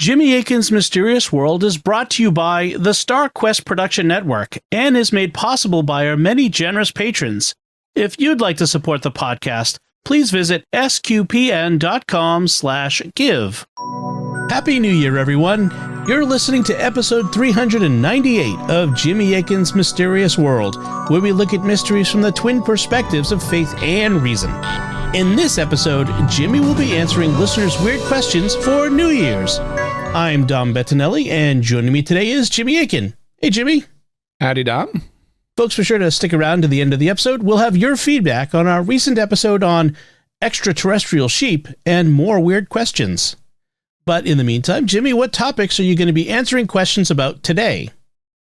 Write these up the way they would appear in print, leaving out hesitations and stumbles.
Jimmy Akin's Mysterious World is brought to you by the Star Quest Production Network and is made possible by our many generous patrons. If you'd like to support the podcast, please visit sqpn.com/give. Happy New Year, everyone. You're listening to episode 398 of Jimmy Akin's Mysterious World, where we look at mysteries from the twin perspectives of faith and reason. In this episode, Jimmy will be answering listeners' weird questions for New Year's. I'm Dom Bettinelli, and joining me today is Jimmy Akin. Hey, Jimmy. Howdy, Dom. Folks, be sure to stick around to the end of the episode. We'll have your feedback on our recent episode on extraterrestrial sheep and more weird questions. But in the meantime, Jimmy, what topics are you going to be answering questions about today?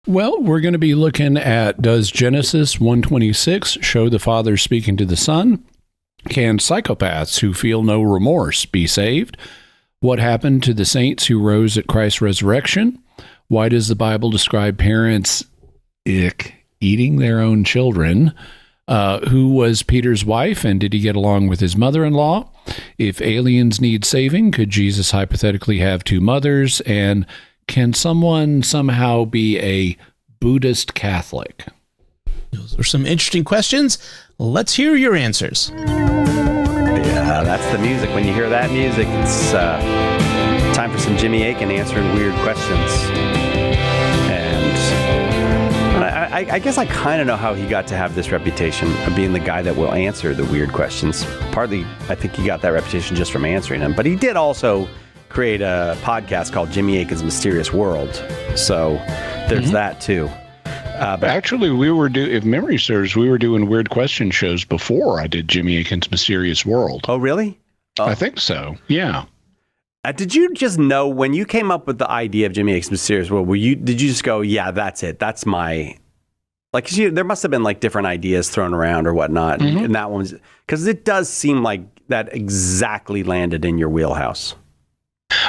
Well, we're going to be looking at, does Genesis 1:26 show the Father speaking to the Son? Can psychopaths who feel no remorse be saved? What happened to the saints who rose at Christ's resurrection? Why does the Bible describe parents eating their own children? Who was Peter's wife, and did he get along with his mother-in-law? If aliens need saving, could Jesus hypothetically have two mothers? And can someone somehow be a Buddhist Catholic? Those are some interesting questions. Let's hear your answers. Yeah, that's the music. When you hear that music, it's time for some Jimmy Akin answering weird questions. And I guess I kind of know how he got to have this reputation of being the guy that will answer the weird questions. Partly, I think he got that reputation just from answering them. But he did also create a podcast called Jimmy Akin's Mysterious World. So there's that, too. But actually, if memory serves, we were doing weird question shows before I did Jimmy Akin's Mysterious World. Oh, really? Oh. I think so. Yeah. Did you just know when you came up with the idea of Jimmy Akin's Mysterious World? Did you just go, yeah, that's it. That's my, like, there must have been like different ideas thrown around or whatnot, and that one was, because it does seem like that exactly landed in your wheelhouse.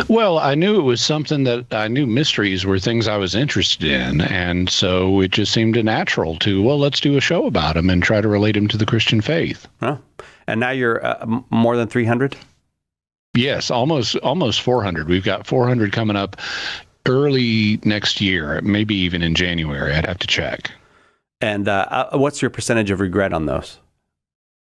Well, I knew it was something that I knew mysteries were things I was interested in. And so it just seemed natural to, let's do a show about them and try to relate them to the Christian faith. Oh. And now you're more than 300? Yes, almost 400. We've got 400 coming up early next year, maybe even in January. I'd have to check. And what's your percentage of regret on those?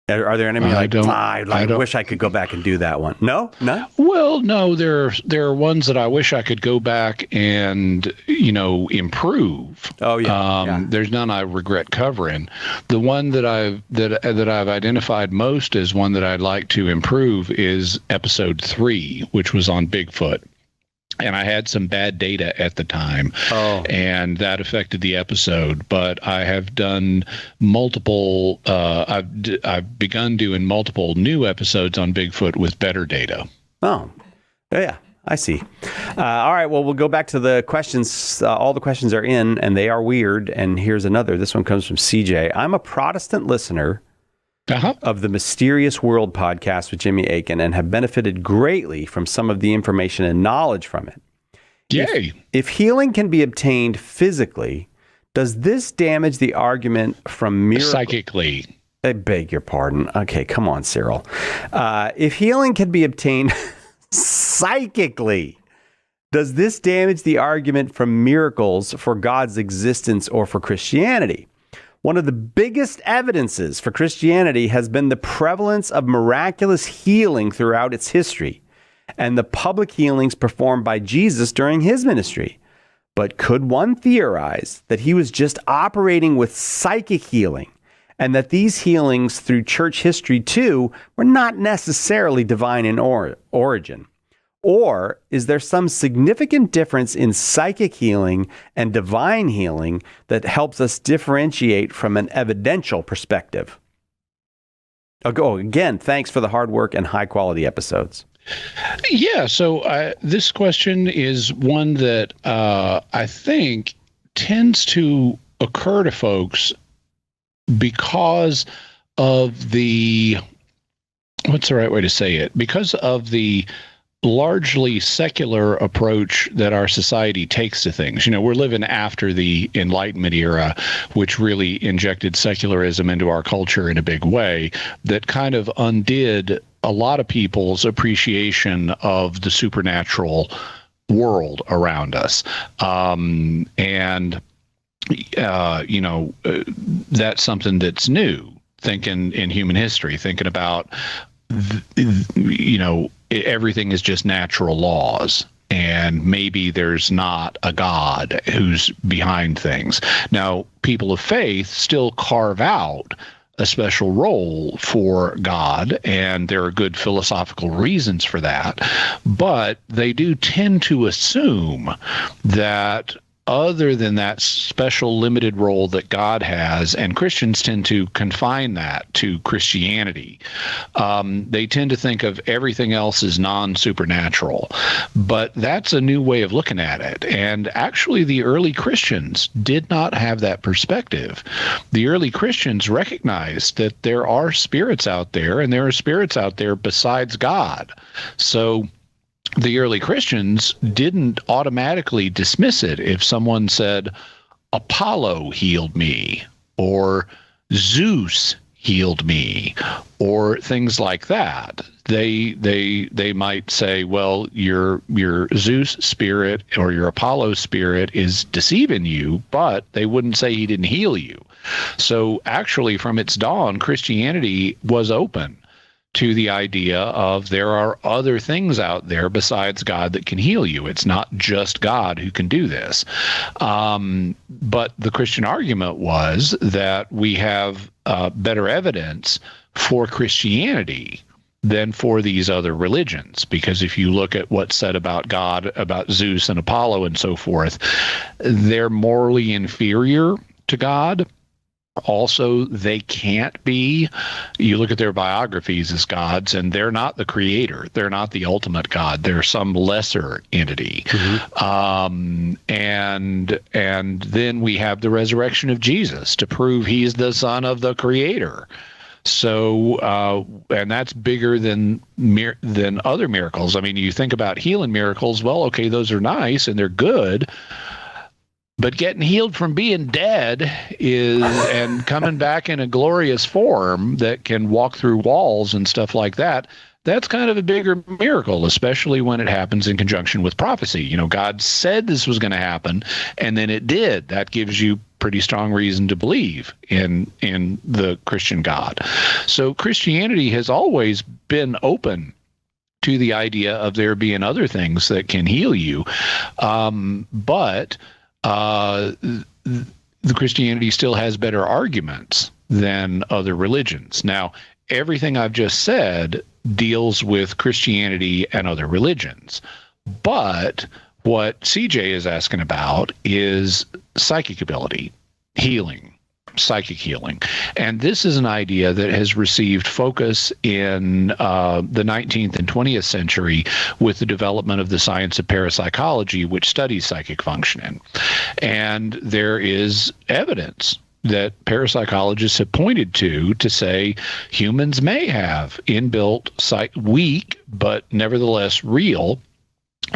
Are there any I wish I could go back and do that one? No? Well, no, there are ones that I wish I could go back and, improve. Oh, yeah. There's none I regret covering. The one that I've identified most as one that I'd like to improve is episode 3, which was on Bigfoot. And I had some bad data at the time, and that affected the episode. But I have done multiple. I've begun doing multiple new episodes on Bigfoot with better data. Oh, yeah, I see. All right, well, we'll go back to the questions. All the questions are in, and they are weird. And here's another. This one comes from CJ. I'm a Protestant listener of the Mysterious World podcast with Jimmy Akin and have benefited greatly from some of the information and knowledge from it. Yay. If healing can be obtained physically, does this damage the argument from miracles? Psychically. I beg your pardon. Okay, come on, Cyril. If healing can be obtained psychically, does this damage the argument from miracles for God's existence or for Christianity? One of the biggest evidences for Christianity has been the prevalence of miraculous healing throughout its history and the public healings performed by Jesus during his ministry. But could one theorize that he was just operating with psychic healing and that these healings through church history too were not necessarily divine in origin? Or is there some significant difference in psychic healing and divine healing that helps us differentiate from an evidential perspective? Again, thanks for the hard work and high quality episodes. Yeah, so this question is one that I think tends to occur to folks because of the, what's the right way to say it? Because of the largely secular approach that our society takes to things. We're living after the Enlightenment era, which really injected secularism into our culture in a big way, that kind of undid a lot of people's appreciation of the supernatural world around us. That's something that's new, thinking in human history, thinking about, everything is just natural laws. And maybe there's not a God who's behind things. Now, people of faith still carve out a special role for God, and there are good philosophical reasons for that. But they do tend to assume that other than that special limited role that God has, and Christians tend to confine that to Christianity, they tend to think of everything else as non-supernatural. But that's a new way of looking at it. And actually, the early Christians did not have that perspective. The early Christians recognized that there are spirits out there, and there are spirits out there besides God. So the early Christians didn't automatically dismiss it if someone said, Apollo healed me, or Zeus healed me, or things like that. They might say, well, your Zeus spirit or your Apollo spirit is deceiving you, but they wouldn't say he didn't heal you. So actually, from its dawn, Christianity was open to the idea of there are other things out there besides God that can heal you. It's not just God who can do this. But the Christian argument was that we have better evidence for Christianity than for these other religions. Because if you look at what's said about God, about Zeus and Apollo and so forth, they're morally inferior to God. Also, they can't be. You look at their biographies as gods, and they're not the creator. They're not the ultimate God. They're some lesser entity. Mm-hmm. And then we have the resurrection of Jesus to prove he's the son of the creator. So, and that's bigger than other miracles. I mean, you think about healing miracles. Well, okay, those are nice and they're good. But getting healed from being dead and coming back in a glorious form that can walk through walls and stuff like that, that's kind of a bigger miracle, especially when it happens in conjunction with prophecy. God said this was going to happen, and then it did. That gives you pretty strong reason to believe in the Christian God. So Christianity has always been open to the idea of there being other things that can heal you. But the Christianity still has better arguments than other religions. Now, everything I've just said deals with Christianity and other religions. But what CJ is asking about is psychic ability, healing, psychic healing. And this is an idea that has received focus in the 19th and 20th century with the development of the science of parapsychology, which studies psychic functioning. And there is evidence that parapsychologists have pointed to say humans may have inbuilt weak, but nevertheless real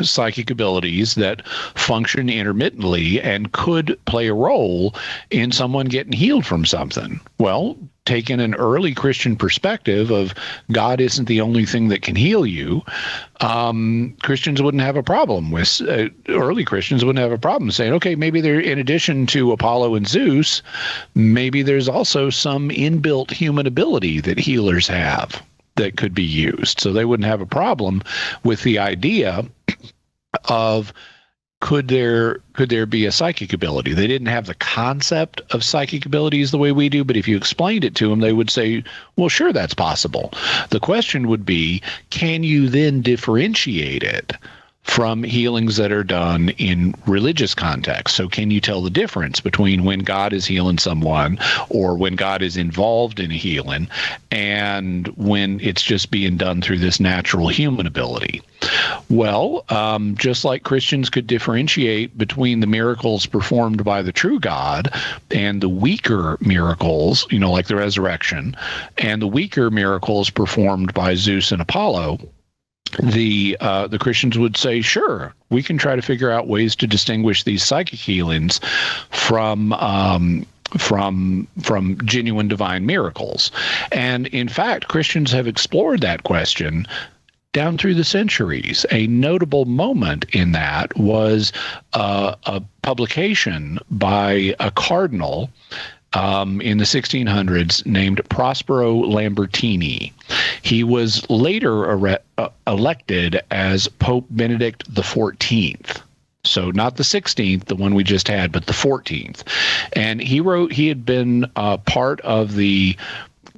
psychic abilities that function intermittently and could play a role in someone getting healed from something. Well, taking an early Christian perspective of God isn't the only thing that can heal you, Christians wouldn't have a problem with, early Christians wouldn't have a problem saying, okay, maybe there, in addition to Apollo and Zeus, maybe there's also some inbuilt human ability that healers have that could be used. So they wouldn't have a problem with the idea of could there be a psychic ability. They didn't have the concept of psychic abilities the way we do, but if you explained it to them, they would say, well, sure, that's possible. The question would be, can you then differentiate it from healings that are done in religious context? So can you tell the difference between when God is healing someone or when God is involved in a healing and when it's just being done through this natural human ability? Well, just like Christians could differentiate between the miracles performed by the true God and the weaker miracles, like the resurrection, and the weaker miracles performed by Zeus and Apollo, the Christians would say, sure, we can try to figure out ways to distinguish these psychic healings from genuine divine miracles. And in fact, Christians have explored that question down through the centuries. A notable moment in that was a publication by a cardinal in the 1600s named Prospero Lambertini. He was later elected as Pope Benedict XIV. So not the 16th, the one we just had, but the 14th. And he had been part of the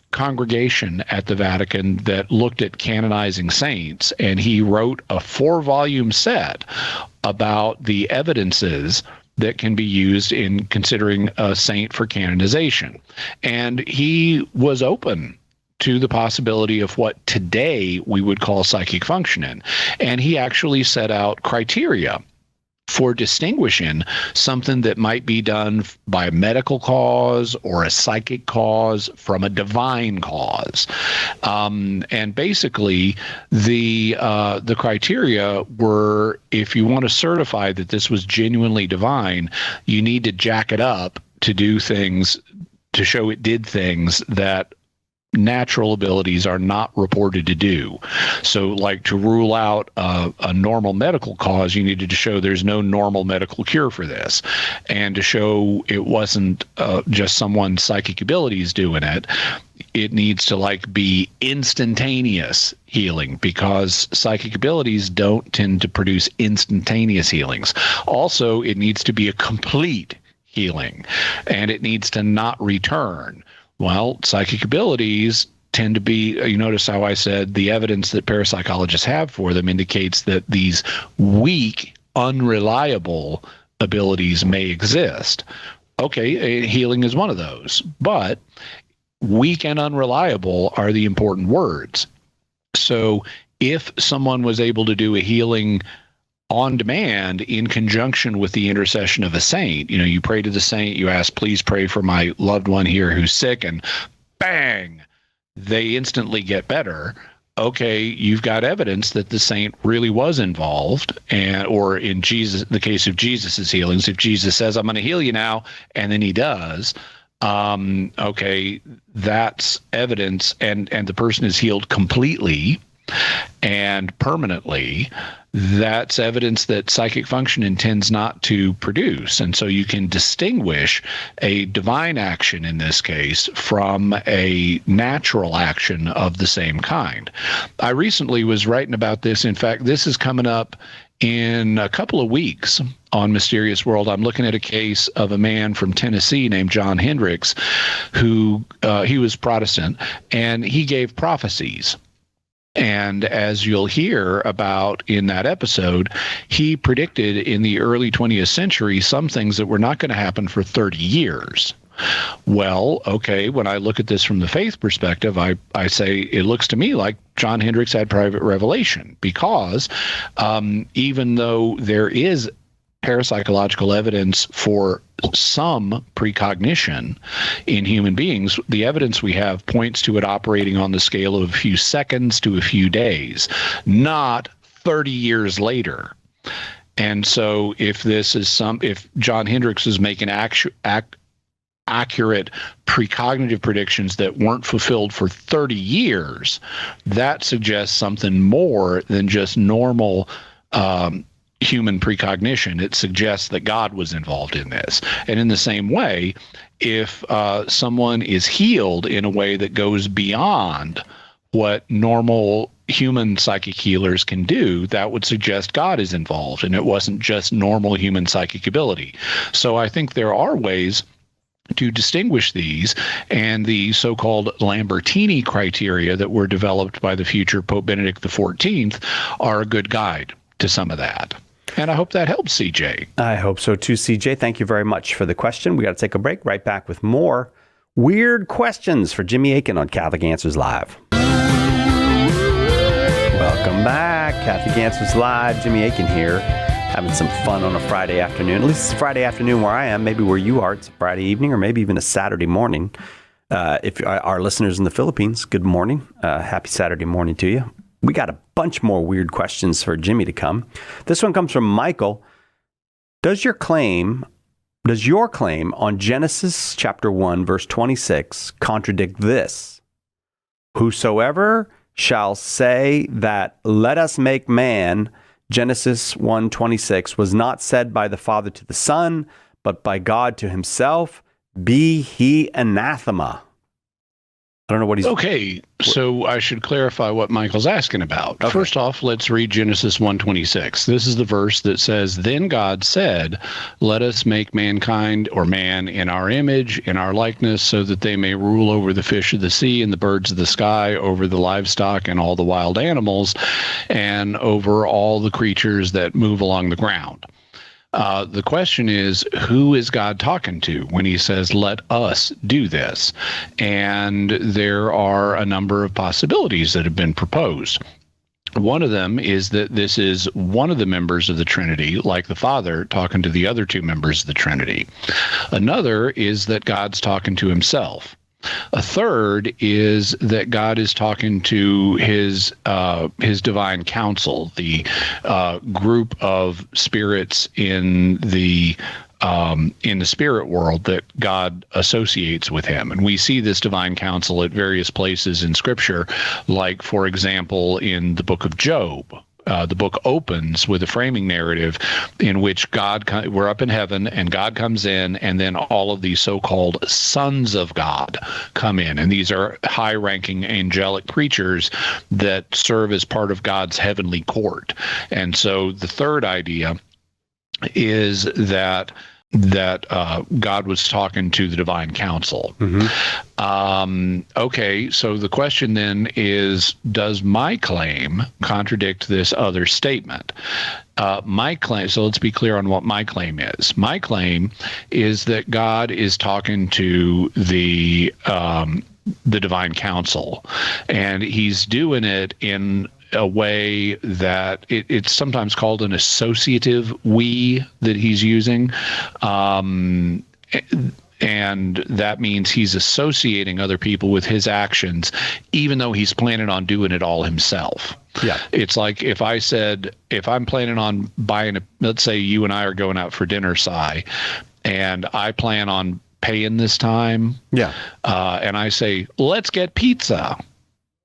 congregation at the Vatican that looked at canonizing saints, and he wrote a 4-volume set about the evidences that can be used in considering a saint for canonization. And he was open to the possibility of what today we would call psychic functioning. And he actually set out criteria for distinguishing something that might be done by a medical cause or a psychic cause from a divine cause. And basically, the criteria were, if you want to certify that this was genuinely divine, you need to jack it up to do things, to show it did things that natural abilities are not reported to do. So like to rule out a normal medical cause, you needed to show there's no normal medical cure for this. And to show it wasn't just someone's psychic abilities doing it, it needs to like be instantaneous healing, because psychic abilities don't tend to produce instantaneous healings. Also, it needs to be a complete healing, and it needs to not return. Well, psychic abilities tend to be, you notice how I said the evidence that parapsychologists have for them indicates that these weak, unreliable abilities may exist. Okay, healing is one of those, but weak and unreliable are the important words. So if someone was able to do a healing on demand in conjunction with the intercession of a saint, you pray to the saint, you ask, please pray for my loved one here who's sick, and bang, they instantly get better. Okay, you've got evidence that the saint really was involved, or in the case of Jesus's healings, if Jesus says, I'm going to heal you now, and then he does, okay, that's evidence, and the person is healed completely and permanently. That's evidence that psychic function intends not to produce. And so you can distinguish a divine action in this case from a natural action of the same kind. I recently was writing about this. In fact, this is coming up in a couple of weeks on Mysterious World. I'm looking at a case of a man from Tennessee named John Hendricks, who he was Protestant, and he gave prophecies. And as you'll hear about in that episode, he predicted in the early 20th century some things that were not going to happen for 30 years. Well, okay, when I look at this from the faith perspective, I say it looks to me like John Hendricks had private revelation, because even though there is parapsychological evidence for some precognition in human beings, the evidence we have points to it operating on the scale of a few seconds to a few days, not 30 years later. And so if John Hendricks is making accurate precognitive predictions that weren't fulfilled for 30 years, that suggests something more than just normal human precognition. It suggests that God was involved in this. And in the same way, if someone is healed in a way that goes beyond what normal human psychic healers can do, that would suggest God is involved, and it wasn't just normal human psychic ability. So I think there are ways to distinguish these, and the so-called Lambertini criteria that were developed by the future Pope Benedict XIV are a good guide to some of that. And I hope that helps, CJ. I hope so too, CJ. Thank you very much for the question. We got to take a break. Right back with more weird questions for Jimmy Akin on Catholic Answers Live. Welcome back. Catholic Answers Live. Jimmy Akin here, having some fun on a Friday afternoon. At least it's a Friday afternoon where I am. Maybe where you are, it's a Friday evening, or maybe even a Saturday morning. If our listeners in the Philippines, good morning. Happy Saturday morning to you. We got a bunch more weird questions for Jimmy to come. This one comes from Michael. Does your claim on Genesis chapter 1, verse 26 contradict this? Whosoever shall say that let us make man, Genesis 1:26, was not said by the Father to the Son, but by God to himself, be he anathema. I don't know what he's... Okay, so I should clarify what Michael's asking about. Okay. First off, let's read Genesis 1:26. This is the verse that says, "Then God said, let us make mankind, or man, in our image, in our likeness, so that they may rule over the fish of the sea and the birds of the sky, over the livestock and all the wild animals, and over all the creatures that move along the ground." The question is, who is God talking to when he says, let us do this? And there are a number of possibilities that have been proposed. One of them is that this is one of the members of the Trinity, like the Father, talking to the other two members of the Trinity. Another is that God's talking to himself. A third is that God is talking to his divine council, the group of spirits in the spirit world that God associates with him. And we see this divine council at various places in Scripture, like, for example, in the book of Job. The book opens with a framing narrative in which we're up in heaven and God comes in, and then all of these so-called sons of God come in. And these are high-ranking angelic creatures that serve as part of God's heavenly court. And so the third idea is that God was talking to the divine council. Okay, so the question then is, does my claim contradict this other statement? My claim, so let's be clear on what my claim is. My claim is that God is talking to the divine council, and he's doing it in a way that it's sometimes called an associative we that he's using. And that means he's associating other people with his actions, even though he's planning on doing it all himself. Yeah. It's like if I'm planning on buying let's say you and I are going out for dinner, Si, and I plan on paying this time. Yeah. And I say, let's get pizza.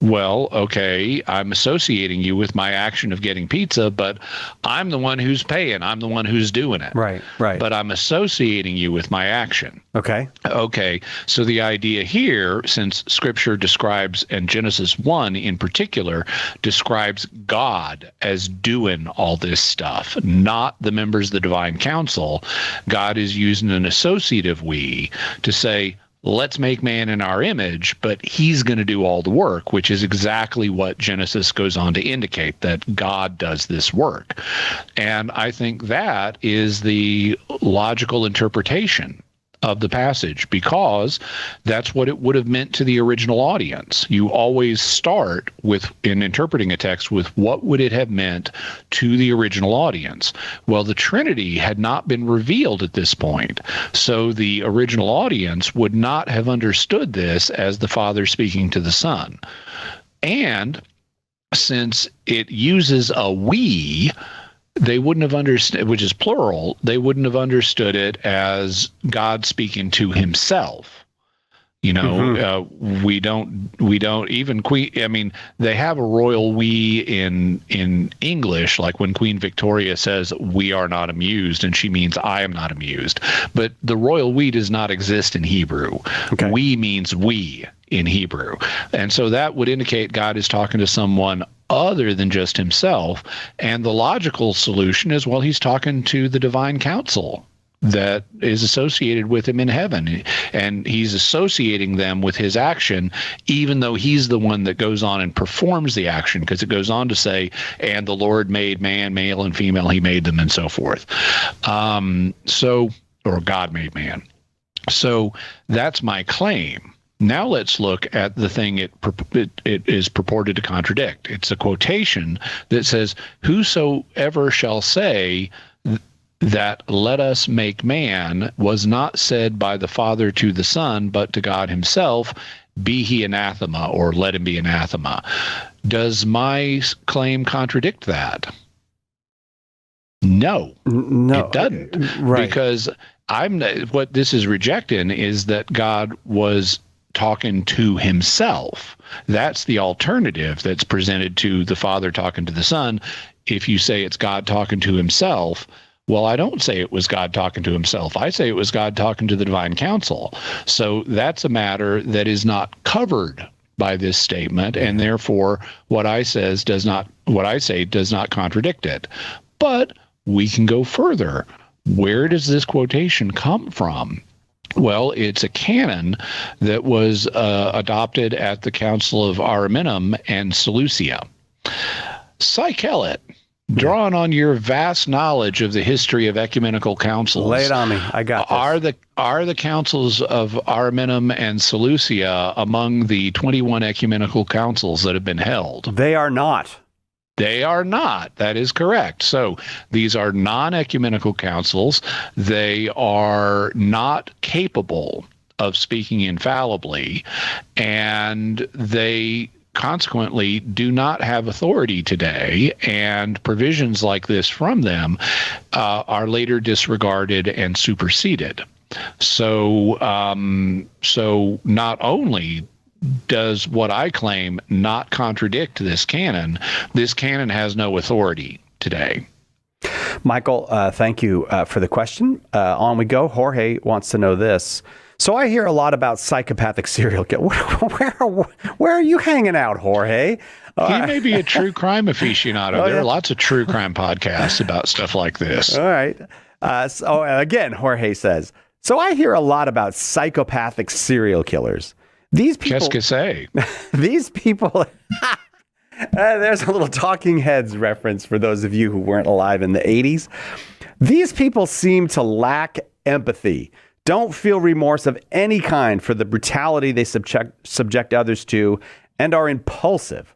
Well, okay, I'm associating you with my action of getting pizza, but I'm the one who's paying. I'm the one who's doing it. Right. But I'm associating you with my action. Okay. So the idea here, since Scripture describes, and Genesis 1 in particular, describes God as doing all this stuff, not the members of the divine council, God is using an associative we to say, let's make man in our image, but he's going to do all the work, which is exactly what Genesis goes on to indicate, that God does this work. And I think that is the logical interpretation of the passage, because that's what it would have meant to the original audience. You always start with, in interpreting a text, with what would it have meant to the original audience. Well, the Trinity had not been revealed at this point, so the original audience would not have understood this as the Father speaking to the Son. And since it uses a we, they wouldn't have understood, which is plural, they wouldn't have understood it as God speaking to himself. You know, we don't even they have a royal we in English, like when Queen Victoria says, "We are not amused," and she means I am not amused. But the royal we does not exist in Hebrew. Okay. We means we in Hebrew. And so that would indicate God is talking to someone other than just himself. And the logical solution is, well, he's talking to the divine council that is associated with him in heaven, and he's associating them with his action, even though he's the one that goes on and performs the action, because it goes on to say, and the Lord made man, male and female, he made them, and so forth. Or God made man. So that's my claim. Now let's look at the thing it is purported to contradict. It's a quotation that says, "Whosoever shall say that let us make man was not said by the Father to the Son, but to God himself, be he anathema," or let him be anathema. Does my claim contradict that? No, it doesn't. Right. Because what this is rejecting is that God was talking to himself. That's the alternative that's presented to the Father talking to the Son. If you say it's God talking to himself, well, I don't say it was God talking to himself. I say it was God talking to the divine council. So that's a matter that is not covered by this statement, and therefore what I say does not contradict it. But we can go further. Where does this quotation come from? Well, it's a canon that was adopted at the Council of Ariminum and Seleucia. Psychelet, drawing on your vast knowledge of the history of ecumenical councils. Lay it on me. I got this. Are the councils of Ariminum and Seleucia among the 21 ecumenical councils that have been held? They are not. They are not. That is correct. So these are non-ecumenical councils. They are not capable of speaking infallibly, and they consequently do not have authority today, and provisions like this from them are later disregarded and superseded. So not only does what I claim not contradict this canon has no authority today. Michael, thank you for the question. On we go. Jorge wants to know this. So I hear a lot about psychopathic serial killers. Where are you hanging out, Jorge? He may be a true crime aficionado. There are lots of true crime podcasts about stuff like this. All right. So again, Jorge says, so I hear a lot about psychopathic serial killers. These people. Qu'est-ce que c'est? These people. There's a little Talking Heads reference for those of you who weren't alive in the 80s. These people seem to lack empathy, don't feel remorse of any kind for the brutality they subject others to, and are impulsive.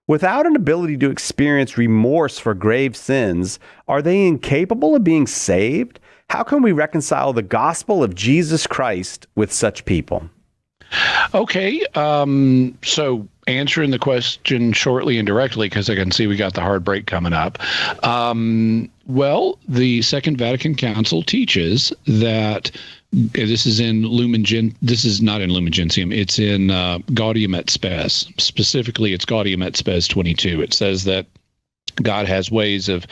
Without an ability to experience remorse for grave sins, are they incapable of being saved? How can we reconcile the gospel of Jesus Christ with such people? Okay, so answering the question shortly and directly, because I can see we got the hard break coming up. Well, the Second Vatican Council teaches that this is in This is not in Lumen Gentium. It's in Gaudium et Spes. Specifically, it's Gaudium et Spes 22. It says that God has ways of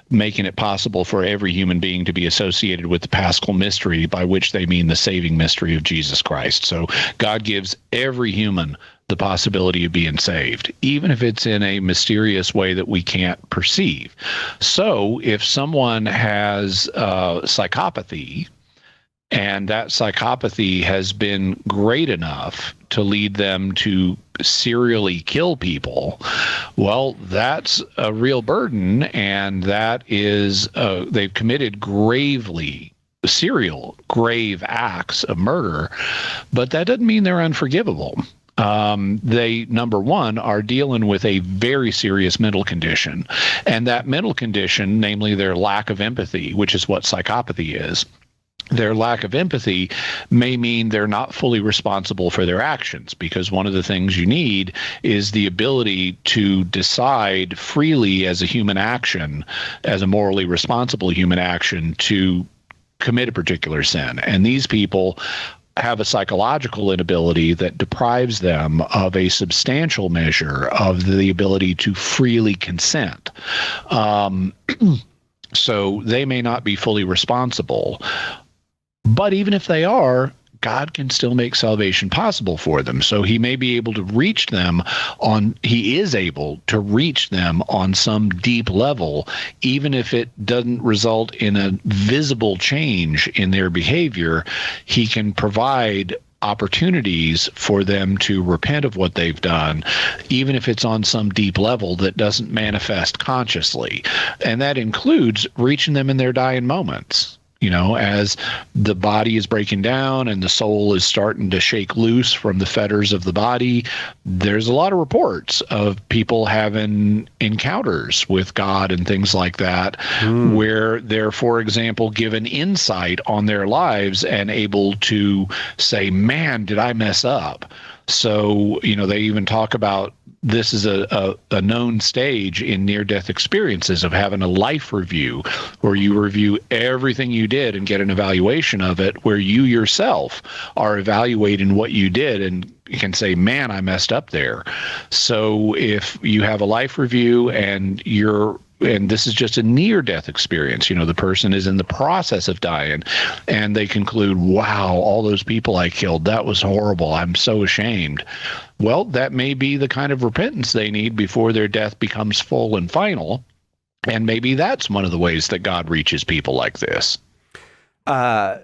making it possible for every human being to be associated with the Paschal mystery, by which they mean the saving mystery of Jesus Christ. So God gives every human the possibility of being saved, even if it's in a mysterious way that we can't perceive. So if someone has psychopathy, and that psychopathy has been great enough to lead them to serially kill people, well, that's a real burden, and that is they've committed grave acts of murder, but that doesn't mean they're unforgivable. They, number one, are dealing with a very serious mental condition, and that mental condition, namely their lack of empathy, which is what psychopathy is, their lack of empathy may mean they're not fully responsible for their actions, because one of the things you need is the ability to decide freely as a human action, as a morally responsible human action, to commit a particular sin. And these people have a psychological inability that deprives them of a substantial measure of the ability to freely consent. So they may not be fully responsible. But even if they are, God can still make salvation possible for them. So he may be able to reach them he is able to reach them on some deep level, even if it doesn't result in a visible change in their behavior. He can provide opportunities for them to repent of what they've done, even if it's on some deep level that doesn't manifest consciously. And that includes reaching them in their dying moments. You know, as the body is breaking down and the soul is starting to shake loose from the fetters of the body, there's a lot of reports of people having encounters with God and things like that, where they're, for example, given insight on their lives and able to say, man, did I mess up? So, you know, they even talk about this is a known stage in near-death experiences of having a life review, where you review everything you did and get an evaluation of it, where you yourself are evaluating what you did can say, man, I messed up there. So if you have a life review and this is just a near-death experience, the person is in the process of dying, and they conclude, wow, all those people I killed, that was horrible. I'm so ashamed. Well, that may be the kind of repentance they need before their death becomes full and final. And maybe that's one of the ways that God reaches people like this. Jorge,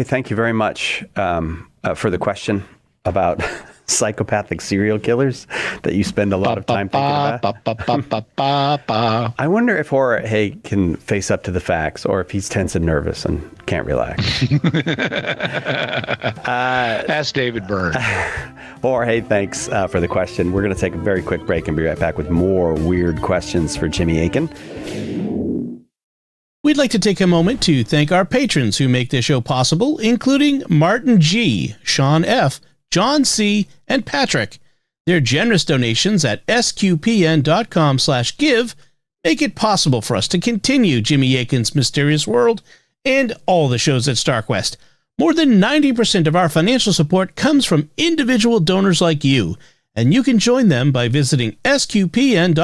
thank you very much for the question about psychopathic serial killers that you spend a lot of time thinking about. I wonder if Jorge can face up to the facts, or if he's tense and nervous and can't relax. Ask David Byrne. Jorge, thanks for the question. We're going to take a very quick break and be right back with more weird questions for Jimmy Akin. We'd like to take a moment to thank our patrons who make this show possible, including Martin G., Sean F., John C., and Patrick. Their generous donations at sqpn.com/give make it possible for us to continue Jimmy Akin's Mysterious World and all the shows at StarQuest. More than 90% of our financial support comes from individual donors like you, and you can join them by visiting sqpn.com/give.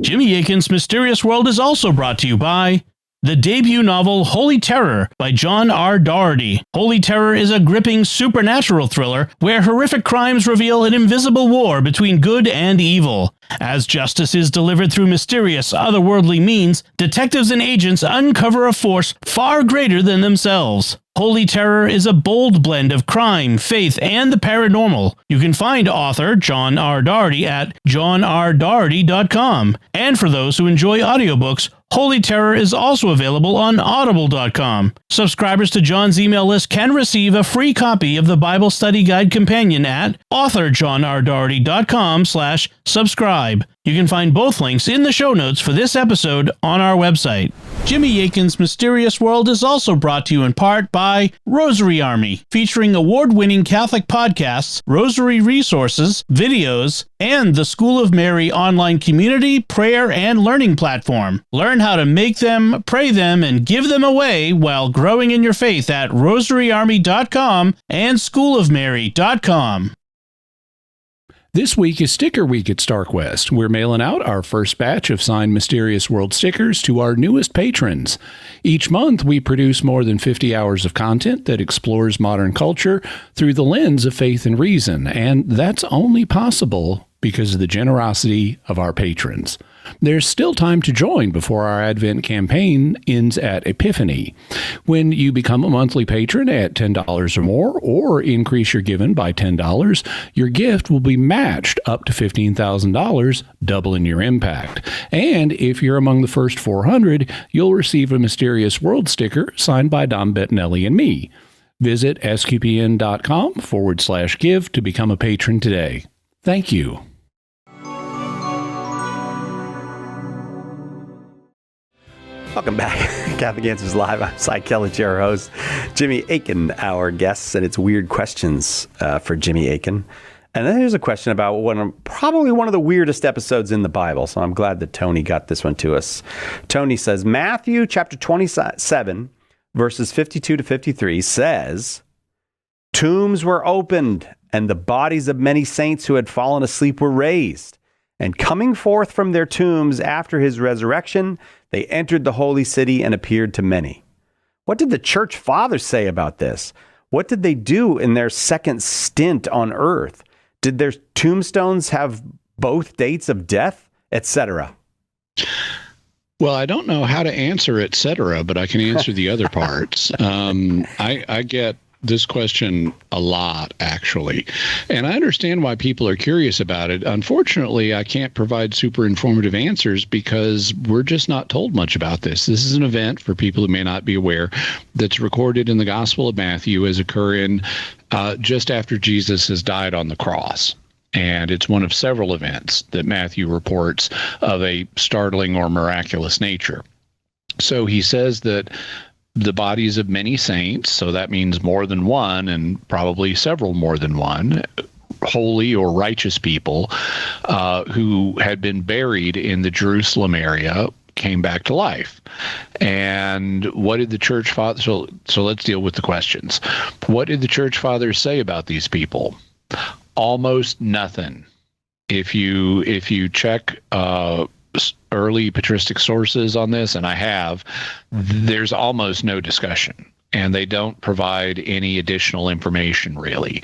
Jimmy Akin's Mysterious World is also brought to you by the debut novel Holy Terror by John R. Doherty. Holy Terror is a gripping supernatural thriller where horrific crimes reveal an invisible war between good and evil. As justice is delivered through mysterious, otherworldly means, detectives and agents uncover a force far greater than themselves. Holy Terror is a bold blend of crime, faith, and the paranormal. You can find author John R. Doherty at johnrdoherty.com. And for those who enjoy audiobooks, Holy Terror is also available on audible.com. Subscribers to John's email list can receive a free copy of the Bible Study Guide Companion at authorjohnrdoherty.com/subscribe. You can find both links in the show notes for this episode on our website. Jimmy Akin's Mysterious World is also brought to you in part by Rosary Army, featuring award-winning Catholic podcasts, rosary resources, videos, and the School of Mary online community, prayer, and learning platform. Learn how to make them, pray them, and give them away while growing in your faith at rosaryarmy.com and schoolofmary.com. This week is Sticker Week at StarQuest. We're mailing out our first batch of signed Mysterious World stickers to our newest patrons. Each month, we produce more than 50 hours of content that explores modern culture through the lens of faith and reason, and that's only possible because of the generosity of our patrons. There's still time to join before our Advent campaign ends at Epiphany. When you become a monthly patron at $10 or more, or increase your given by $10, your gift will be matched up to $15,000, doubling your impact. And if you're among the first 400, you'll receive a Mysterious World sticker signed by Dom Bettinelli and me. Visit sqpn.com/give to become a patron today. Thank you. Welcome back. Catholic Answers Live. I'm Cy Kellett, your host. Jimmy Akin, our guest, and it's weird questions for Jimmy Akin. And then here's a question about probably one of the weirdest episodes in the Bible. So I'm glad that Tony got this one to us. Tony says, Matthew chapter 27, verses 52 to 53 says, tombs were opened, and the bodies of many saints who had fallen asleep were raised. And coming forth from their tombs after his resurrection, they entered the holy city and appeared to many. What did the church fathers say about this? What did they do in their second stint on earth? Did their tombstones have both dates of death, etc.? Well, I don't know how to answer etc., but I can answer the other parts. I get this question a lot, actually. And I understand why people are curious about it. Unfortunately, I can't provide super informative answers because we're just not told much about this. This is an event, for people who may not be aware, that's recorded in the Gospel of Matthew as occurring just after Jesus has died on the cross. And it's one of several events that Matthew reports of a startling or miraculous nature. So he says that the bodies of many saints, so that means more than one, and probably several more than one, holy or righteous people who had been buried in the Jerusalem area came back to life. And what did the church father? So let's deal with the questions. What did the church fathers say about these people? Almost nothing. If you check early patristic sources on this, and I have, there's almost no discussion, and they don't provide any additional information, really.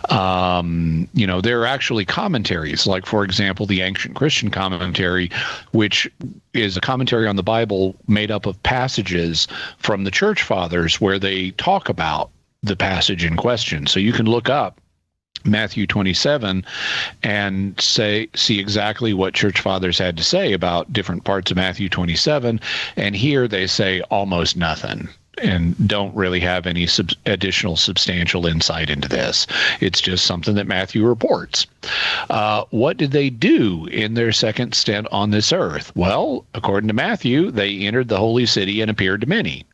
There are actually commentaries, like, for example, the Ancient Christian Commentary, which is a commentary on the Bible made up of passages from the church fathers where they talk about the passage in question. So you can look up Matthew 27 and see exactly what church fathers had to say about different parts of Matthew 27, and here they say almost nothing and don't really have any additional substantial insight into this. It's just something that Matthew reports. What did they do in their second stint on this earth? Well, according to Matthew, they entered the holy city and appeared to many,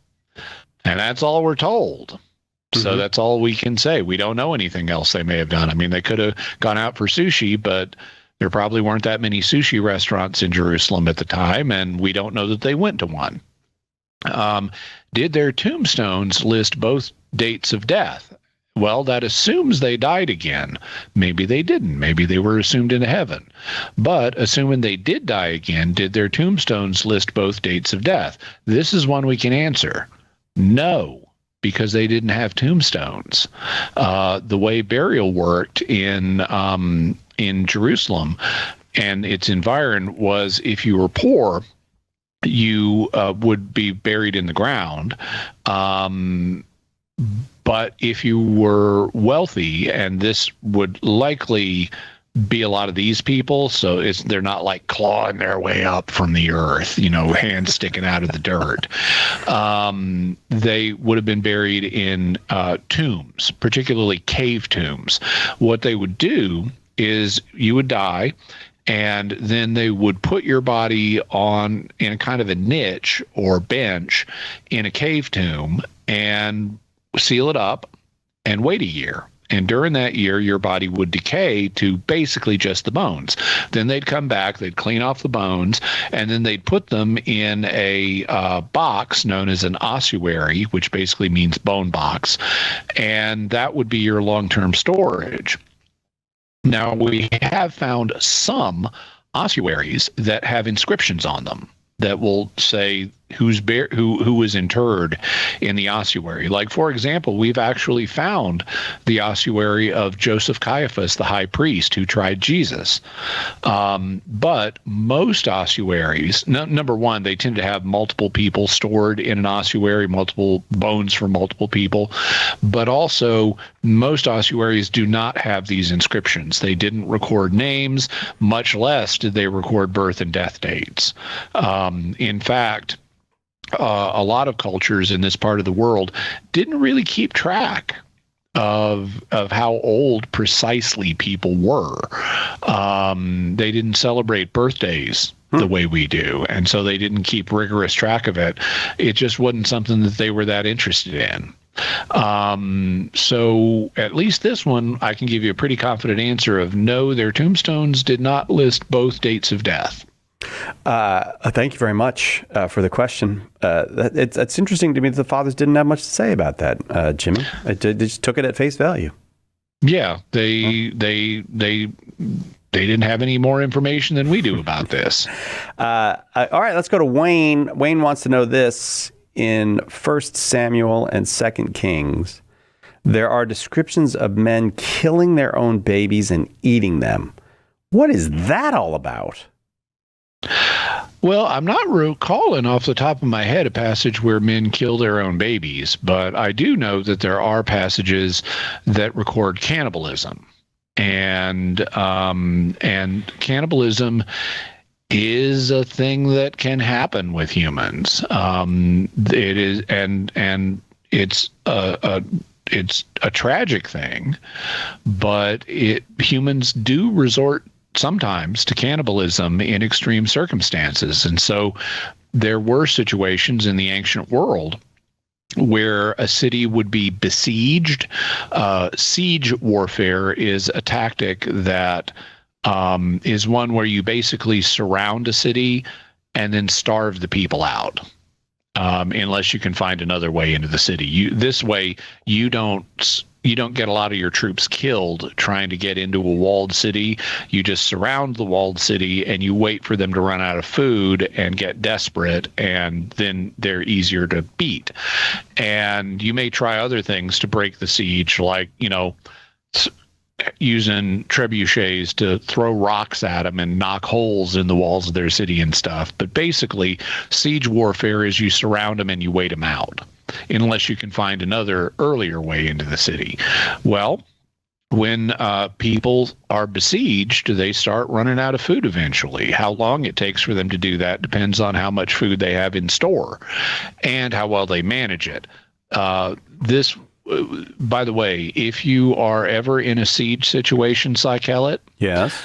and that's all we're told. So that's all we can say. We don't know anything else they may have done. I mean, they could have gone out for sushi, but there probably weren't that many sushi restaurants in Jerusalem at the time, and we don't know that they went to one. Did their tombstones list both dates of death? Well, that assumes they died again. Maybe they didn't. Maybe they were assumed into heaven. But assuming they did die again, did their tombstones list both dates of death? This is one we can answer. No, because they didn't have tombstones. The way burial worked in Jerusalem and its environ was, if you were poor, you would be buried in the ground. But if you were wealthy, and this would likely be a lot of these people, so they're not like clawing their way up from the earth, hands sticking out of the dirt. They would have been buried in tombs, particularly cave tombs. What they would do is you would die, and then they would put your body in a kind of a niche or bench in a cave tomb and seal it up and wait a year. And during that year, your body would decay to basically just the bones. Then they'd come back, they'd clean off the bones, and then they'd put them in a box known as an ossuary, which basically means bone box. And that would be your long-term storage. Now, we have found some ossuaries that have inscriptions on them that will say who was interred in the ossuary. Like, for example, we've actually found the ossuary of Joseph Caiaphas, the high priest who tried Jesus. But most ossuaries, number one, they tend to have multiple people stored in an ossuary, multiple bones for multiple people. But also, most ossuaries do not have these inscriptions. They didn't record names, much less did they record birth and death dates. In fact, a lot of cultures in this part of the world didn't really keep track of how old precisely people were. They didn't celebrate birthdays the way we do, and so they didn't keep rigorous track of it. It just wasn't something that they were that interested in. So at least this one, I can give you a pretty confident answer of no, their tombstones did not list both dates of death. Thank you very much for the question. It's interesting to me that the fathers didn't have much to say about that, Jimmy. They just took it at face value. Yeah, they didn't have any more information than we do about this. All right, let's go to Wayne. Wayne wants to know this. In 1 Samuel and 2 Kings, there are descriptions of men killing their own babies and eating them. What is that all about? Well, I'm not recalling off the top of my head a passage where men kill their own babies, but I do know that there are passages that record cannibalism. And cannibalism is a thing that can happen with humans. It is, and it's a tragic thing, but humans do resort sometimes to cannibalism in extreme circumstances. And so there were situations in the ancient world where a city would be besieged. Siege warfare is a tactic that is one where you basically surround a city and then starve the people out. Unless you can find another way into the city. This way, you don't get a lot of your troops killed trying to get into a walled city. You just surround the walled city and you wait for them to run out of food and get desperate, and then they're easier to beat. And you may try other things to break the siege, like, using trebuchets to throw rocks at them and knock holes in the walls of their city and stuff. But basically, siege warfare is you surround them and you wait them out, unless you can find another earlier way into the city. Well, when people are besieged, they start running out of food eventually. How long it takes for them to do that depends on how much food they have in store and how well they manage it. By the way, if you are ever in a siege situation, Psychelet, yes,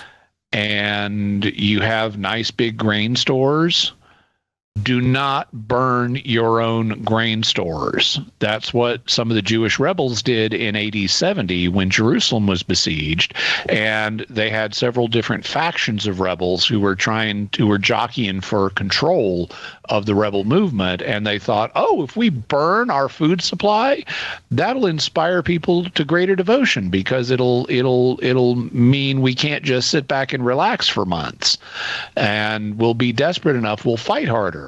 and you have nice big grain stores, do not burn your own grain stores. That's what some of the Jewish rebels did in AD 70 when Jerusalem was besieged, and they had several different factions of rebels who were jockeying for control of the rebel movement, and they thought, if we burn our food supply, that'll inspire people to greater devotion, because it'll mean we can't just sit back and relax for months, and we'll be desperate enough, we'll fight harder.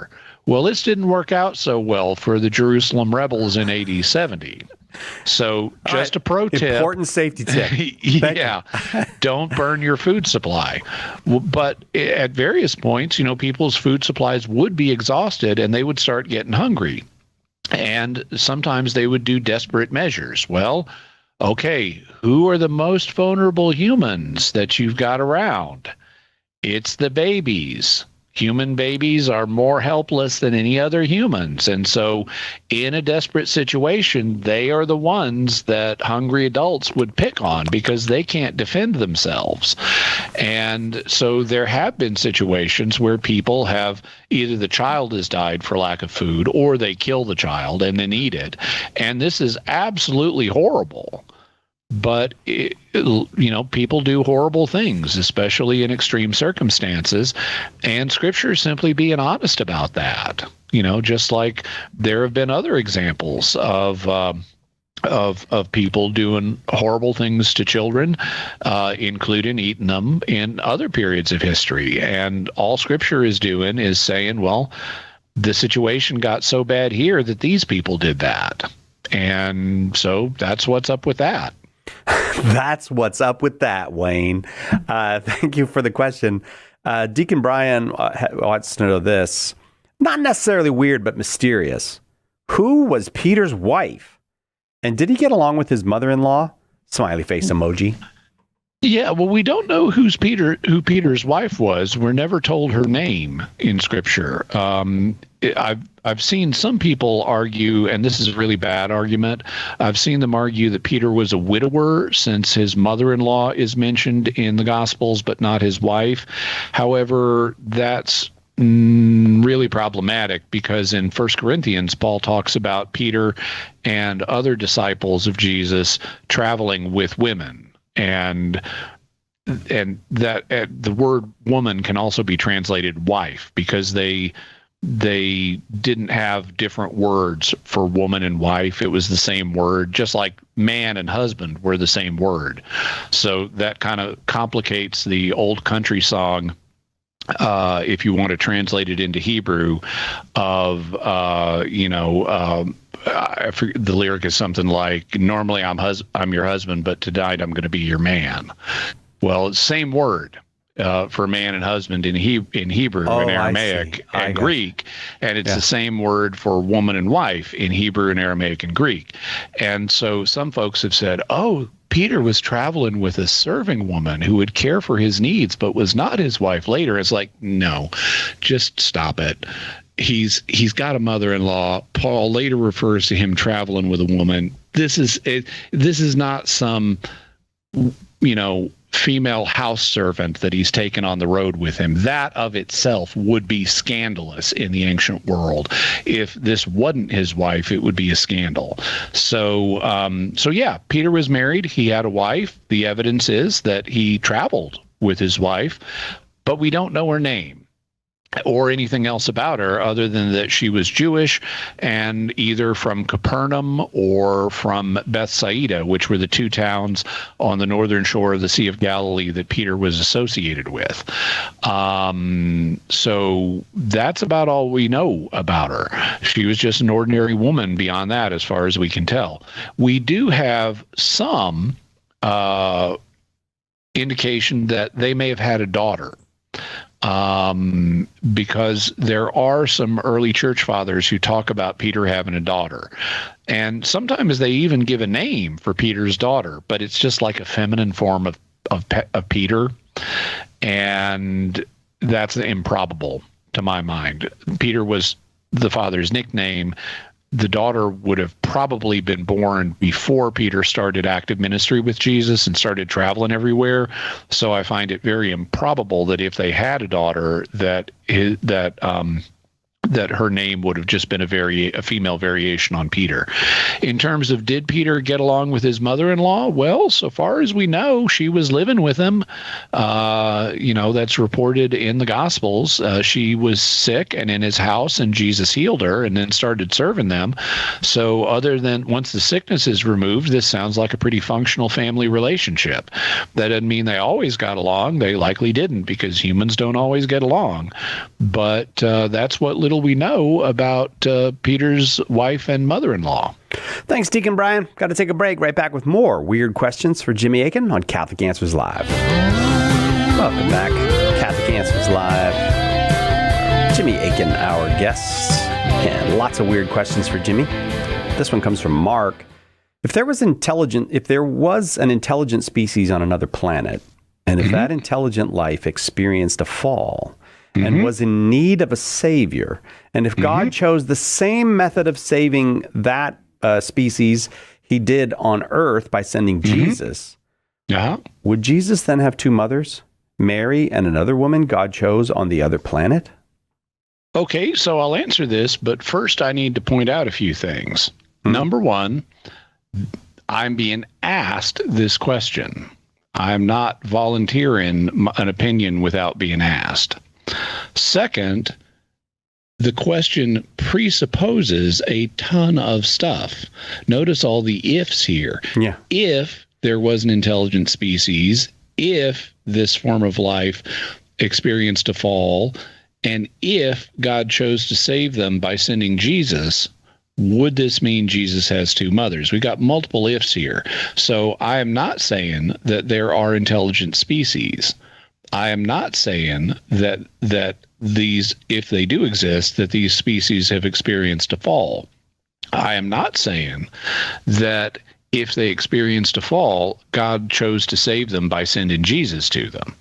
Well, this didn't work out so well for the Jerusalem rebels in AD 70. So just a pro tip. Important safety tip. Yeah. Don't burn your food supply. But at various points, people's food supplies would be exhausted and they would start getting hungry. And sometimes they would do desperate measures. Well, okay, who are the most vulnerable humans that you've got around? It's the babies. Human babies are more helpless than any other humans. And so in a desperate situation, they are the ones that hungry adults would pick on because they can't defend themselves. And so there have been situations where people have either the child has died for lack of food or they kill the child and then eat it. And this is absolutely horrible. But, people do horrible things, especially in extreme circumstances, and Scripture is simply being honest about that. Just like there have been other examples of people doing horrible things to children, including eating them in other periods of history. And all Scripture is doing is saying, well, the situation got so bad here that these people did that. And so that's what's up with that. That's what's up with that, Wayne. Thank you for the question. Deacon Brian wants to know this. Not necessarily weird, but mysterious. Who was Peter's wife? And did he get along with his mother-in-law? Smiley face emoji. Yeah, well, we don't know who Peter's wife was. We're never told her name in Scripture. I've seen some people argue, and this is a really bad argument, I've seen them argue that Peter was a widower since his mother-in-law is mentioned in the Gospels, but not his wife. However, that's really problematic because in 1 Corinthians, Paul talks about Peter and other disciples of Jesus traveling with women. And that the word woman can also be translated wife because they didn't have different words for woman and wife. It was the same word, just like man and husband were the same word. So that kind of complicates the old country song, if you want to translate it into Hebrew, of I forget, the lyric is something like, normally I'm your husband, but tonight I'm going to be your man. Well, it's the same word for man and husband in Hebrew and Aramaic and Greek, and it's the same word for woman and wife in Hebrew and Aramaic and Greek. And so some folks have said, Peter was traveling with a serving woman who would care for his needs, but was not his wife later. It's like, no, just stop it. He's got a mother-in-law. Paul later refers to him traveling with a woman. This is not some, female house servant that he's taken on the road with him. That of itself would be scandalous in the ancient world. If this wasn't his wife, it would be a scandal. So yeah, Peter was married. He had a wife. The evidence is that he traveled with his wife, but we don't know her name. or anything else about her other than that she was Jewish and either from Capernaum or from Bethsaida, which were the two towns on the northern shore of the Sea of Galilee that Peter was associated with. So that's about all we know about her. She was just an ordinary woman beyond that, as far as we can tell. We do have some indication that they may have had a daughter. Because there are some early church fathers who talk about Peter having a daughter. And sometimes they even give a name for Peter's daughter, but it's just like a feminine form of Peter. And that's improbable to my mind. Peter was the father's nickname. The daughter would have probably been born before Peter started active ministry with Jesus and started traveling everywhere. So I find it very improbable that if they had a daughter, that her name would have just been a female variation on Peter. In terms of, did Peter get along with his mother-in-law? Well, so far as we know, she was living with him. That's reported in the Gospels. She was sick and in his house, and Jesus healed her and then started serving them. So other than once the sickness is removed, this sounds like a pretty functional family relationship. That doesn't mean they always got along. They likely didn't, because humans don't always get along. But that's what little we know about Peter's wife and mother-in-law. Thanks, Deacon Brian. Got to take a break. Right back with more weird questions for Jimmy Akin on Catholic Answers Live. Welcome back. Catholic Answers Live. Jimmy Akin, our guest, and lots of weird questions for Jimmy. This one comes from Mark. If there was an intelligent species on another planet, and if that intelligent life experienced a fall and was in need of a savior, and if God chose the same method of saving that species he did on Earth by sending Jesus, would Jesus then have two mothers, Mary and another woman God chose on the other planet? Okay, so I'll answer this, but first I need to point out a few things. Number one, I'm being asked this question. I'm not volunteering an opinion without being asked. Second, the question presupposes a ton of stuff. Notice all the ifs here. Yeah. If there was an intelligent species, if this form of life experienced a fall, and if God chose to save them by sending Jesus, would this mean Jesus has two mothers? We got multiple ifs here. So I am not saying that there are intelligent species. I am not saying that these, if they do exist, that these species have experienced a fall. I am not saying that if they experienced a fall, God chose to save them by sending Jesus to them.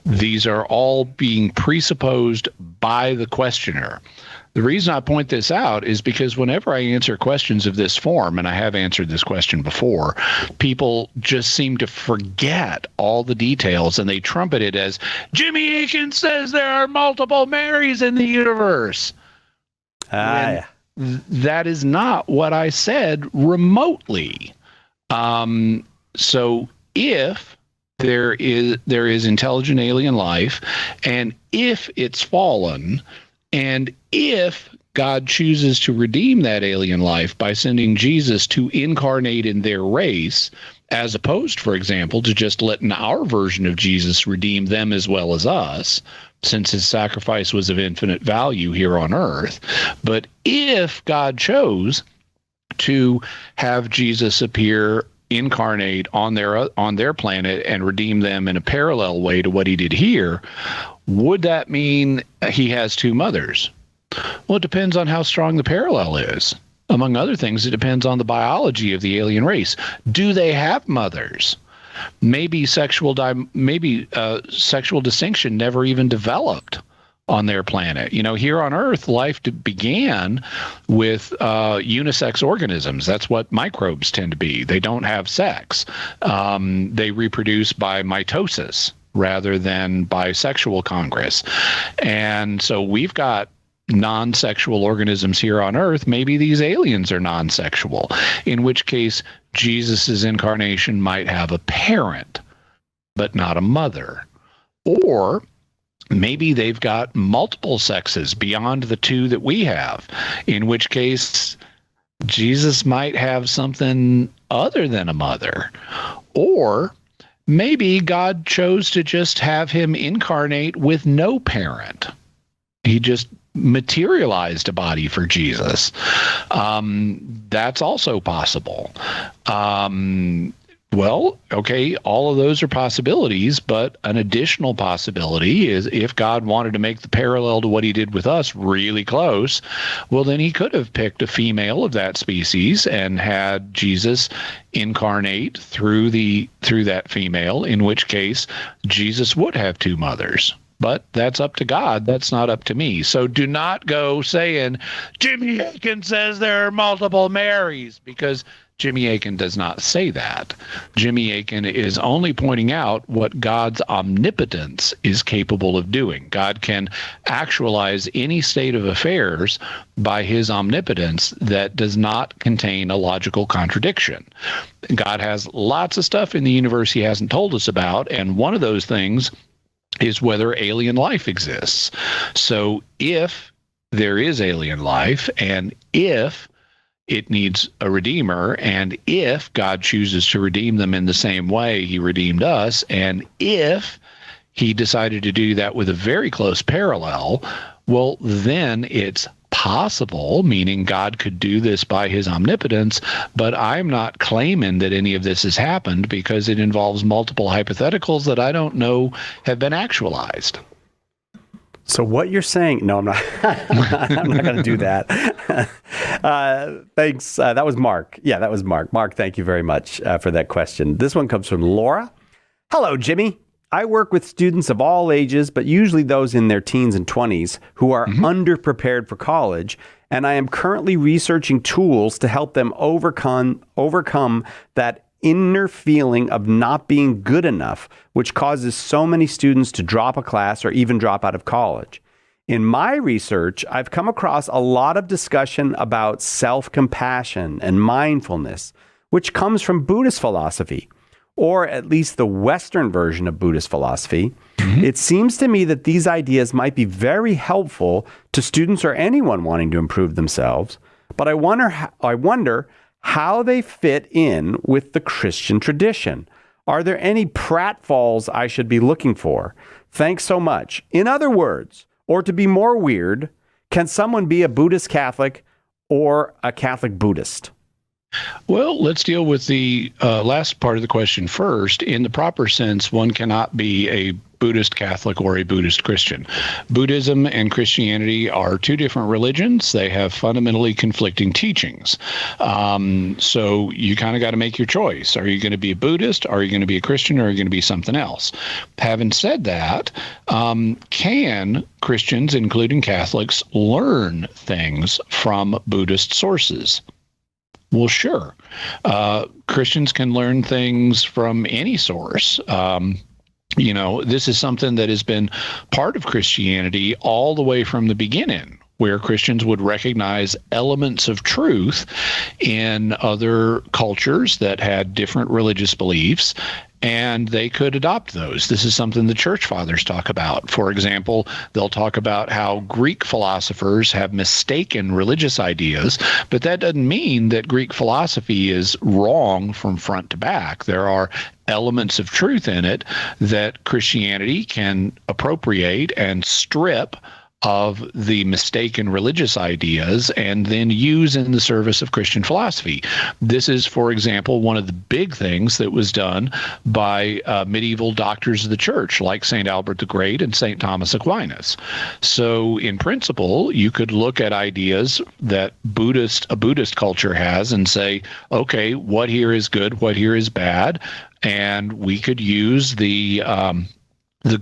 These are all being presupposed by the questioner. The reason I point this out is because whenever I answer questions of this form, and I have answered this question before, people just seem to forget all the details, and they trumpet it as, Jimmy Akin says there are multiple Marys in the universe. That is not what I said remotely. So if there is intelligent alien life, and if it's fallen, and if God chooses to redeem that alien life by sending Jesus to incarnate in their race, as opposed, for example, to just letting our version of Jesus redeem them as well as us, since his sacrifice was of infinite value here on earth. But if God chose to have Jesus appear incarnate on their planet and redeem them in a parallel way to what he did here, would that mean he has two mothers? Well, it depends on how strong the parallel is. Among other things, it depends on the biology of the alien race. Do they have mothers? Maybe sexual distinction never even developed on their planet. Here on Earth, life began with unisex organisms. That's what microbes tend to be. They don't have sex. They reproduce by mitosis rather than by sexual congress. And so we've got non-sexual organisms here on Earth. Maybe these aliens are non-sexual, in which case Jesus's incarnation might have a parent, but not a mother. Or Maybe they've got multiple sexes beyond the two that we have, in which case Jesus might have something other than a mother. Or maybe God chose to just have him incarnate with no parent. He just materialized a body for Jesus. That's also possible. Well, okay, all of those are possibilities, but an additional possibility is if God wanted to make the parallel to what he did with us really close, well, then he could have picked a female of that species and had Jesus incarnate through that female, in which case Jesus would have two mothers. But that's up to God. That's not up to me. So do not go saying, Jimmy Akin says there are multiple Marys, because Jimmy Akin does not say that. Jimmy Akin is only pointing out what God's omnipotence is capable of doing. God can actualize any state of affairs by his omnipotence that does not contain a logical contradiction. God has lots of stuff in the universe he hasn't told us about, and one of those things is whether alien life exists. So if there is alien life, and if it needs a redeemer, and if God chooses to redeem them in the same way he redeemed us, and if he decided to do that with a very close parallel, well, then it's possible, meaning God could do this by his omnipotence, but I'm not claiming that any of this has happened because it involves multiple hypotheticals that I don't know have been actualized. So what you're saying, no, I'm not, I'm not going to do that. Thanks. That was Mark. Yeah, that was Mark. Mark, thank you very much for that question. This one comes from Laura. Hello, Jimmy. I work with students of all ages, but usually those in their teens and 20s who are underprepared for college, and I am currently researching tools to help them overcome that inner feeling of not being good enough, which causes so many students to drop a class or even drop out of college. In my research, I've come across a lot of discussion about self-compassion and mindfulness, which comes from Buddhist philosophy, or at least the Western version of Buddhist philosophy. It seems to me that these ideas might be very helpful to students or anyone wanting to improve themselves, but I wonder how they fit in with the Christian tradition. Are there any pratfalls I should be looking for? Thanks so much. In other words, or to be more weird, can someone be a Buddhist Catholic or a Catholic Buddhist? Well, let's deal with the last part of the question first. In the proper sense, one cannot be a Buddhist Catholic or a Buddhist Christian. Buddhism and Christianity are two different religions. They have fundamentally conflicting teachings. So you kind of got to make your choice. Are you going to be a Buddhist? Are you going to be a Christian? Or are you going to be something else? Having said that, can Christians, including Catholics, learn things from Buddhist sources? Well, sure. Christians can learn things from any source. This is something that has been part of Christianity all the way from the beginning, where Christians would recognize elements of truth in other cultures that had different religious beliefs, and they could adopt those. This is something the church fathers talk about. For example, they'll talk about how Greek philosophers have mistaken religious ideas, but that doesn't mean that Greek philosophy is wrong from front to back. There are elements of truth in it that Christianity can appropriate and strip of the mistaken religious ideas and then use in the service of Christian philosophy. This is, for example, one of the big things that was done by medieval doctors of the church, like St. Albert the Great and St. Thomas Aquinas. So in principle, you could look at ideas that a Buddhist culture has and say, okay, what here is good, what here is bad, and we could use the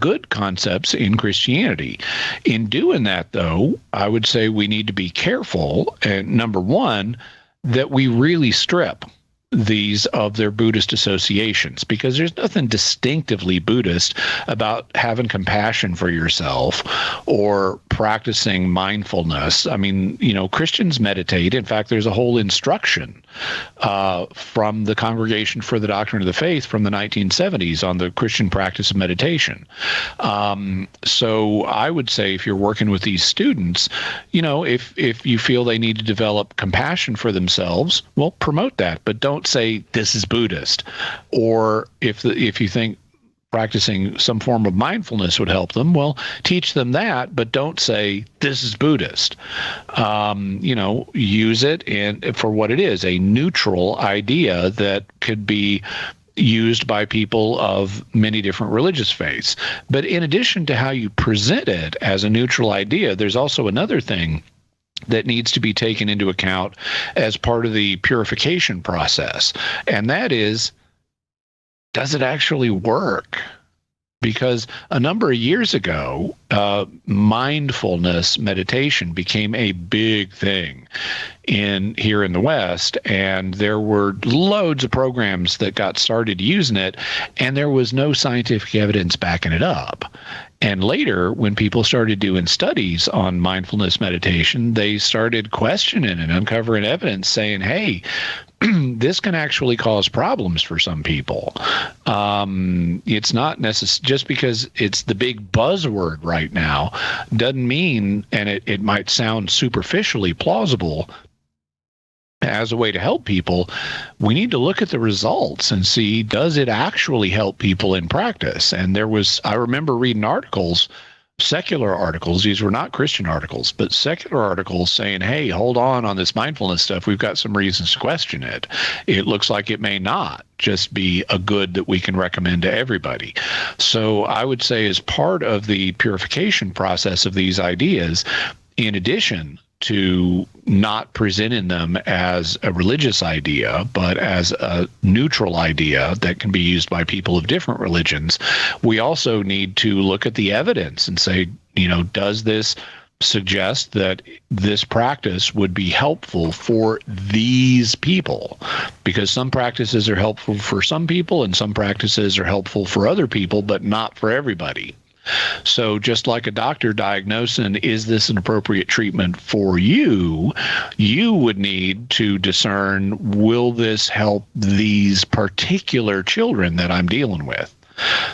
good concepts in Christianity. In doing that, though, I would say we need to be careful, and number one, that we really strip these of their Buddhist associations, because there's nothing distinctively Buddhist about having compassion for yourself or practicing mindfulness. I mean, Christians meditate. In fact, there's a whole instruction from the Congregation for the Doctrine of the Faith from the 1970s on the Christian practice of meditation. So I would say if you're working with these students, if you feel they need to develop compassion for themselves, well, promote that, but don't say this is Buddhist. Or if you think practicing some form of mindfulness would help them, well, teach them that, but don't say this is Buddhist. Use it for what it is, a neutral idea that could be used by people of many different religious faiths. But in addition to how you present it as a neutral idea, there's also another thing that needs to be taken into account as part of the purification process. And that is, does it actually work? Because a number of years ago, mindfulness meditation became a big thing here in the West, and there were loads of programs that got started using it, and there was no scientific evidence backing it up. And later, when people started doing studies on mindfulness meditation, they started questioning and uncovering evidence saying, hey, this can actually cause problems for some people. It's not necessary, just because it's the big buzzword right now, doesn't mean, and it might sound superficially plausible as a way to help people. We need to look at the results and see, does it actually help people in practice? And I remember reading articles, secular articles, these were not Christian articles, but secular articles saying, hey, hold on this mindfulness stuff, we've got some reasons to question it. It looks like it may not just be a good that we can recommend to everybody. So I would say, as part of the purification process of these ideas, in addition to not presenting them as a religious idea, but as a neutral idea that can be used by people of different religions, we also need to look at the evidence and say, does this suggest that this practice would be helpful for these people? Because some practices are helpful for some people and some practices are helpful for other people, but not for everybody. So just like a doctor diagnosing, is this an appropriate treatment for you, you would need to discern, will this help these particular children that I'm dealing with?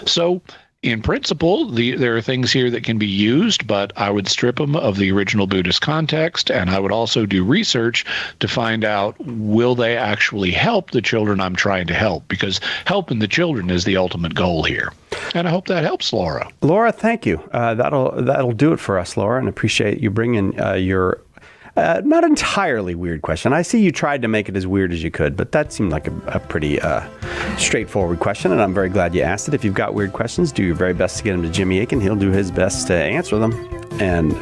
So in principle, there are things here that can be used, but I would strip them of the original Buddhist context, and I would also do research to find out, will they actually help the children I'm trying to help? Because helping the children is the ultimate goal here. And I hope that helps, Laura. Laura, thank you. That'll do it for us, Laura, and appreciate you bringing your not entirely weird question. I see you tried to make it as weird as you could, but that seemed like a pretty straightforward question, and I'm very glad you asked it. If you've got weird questions, do your very best to get them to Jimmy Akin. He'll do his best to answer them, and